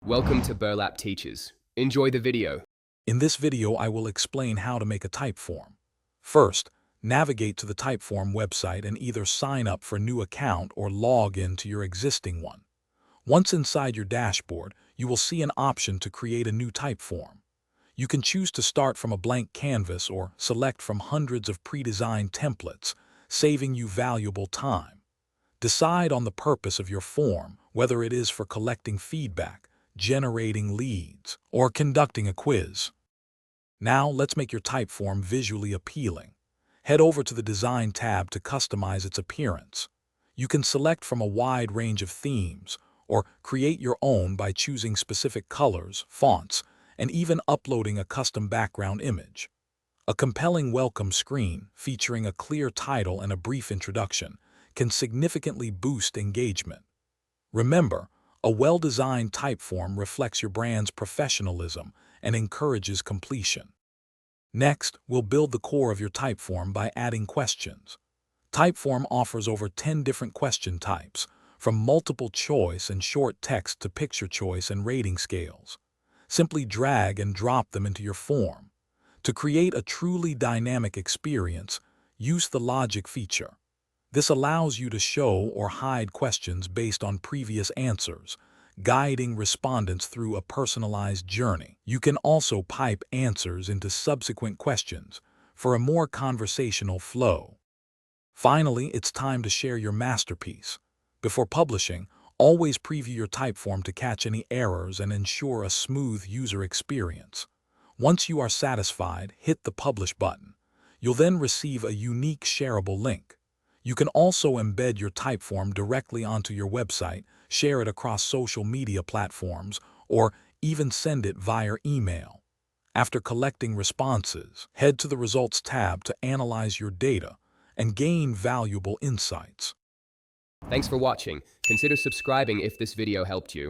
Welcome to Burlap Teachers. Enjoy the video. In this video, I will explain how to make a Typeform. First, navigate to the Typeform website and either sign up for a new account or log in to your existing one. Once inside your dashboard, you will see an option to create a new Typeform. You can choose to start from a blank canvas or select from hundreds of pre-designed templates, saving you valuable time. Decide on the purpose of your form, whether it is for collecting feedback, generating leads, or conducting a quiz. Now let's make your Typeform visually appealing. Head over to the Design tab to customize its appearance. You can select from a wide range of themes, or create your own by choosing specific colors, fonts, and even uploading a custom background image. A compelling welcome screen, featuring a clear title and a brief introduction, can significantly boost engagement. Remember, a well-designed Typeform reflects your brand's professionalism and encourages completion. Next, we'll build the core of your Typeform by adding questions. Typeform offers over 10 different question types, from multiple choice and short text to picture choice and rating scales. Simply drag and drop them into your form. To create a truly dynamic experience, use the logic feature. This allows you to show or hide questions based on previous answers, guiding respondents through a personalized journey. You can also pipe answers into subsequent questions for a more conversational flow. Finally, it's time to share your masterpiece. Before publishing, always preview your Typeform to catch any errors and ensure a smooth user experience. Once you are satisfied, hit the Publish button. You'll then receive a unique shareable link. You can also embed your Typeform directly onto your website, share it across social media platforms, or even send it via email. After collecting responses, head to the Results tab to analyze your data and gain valuable insights. Thanks for watching. Consider subscribing if this video helped you.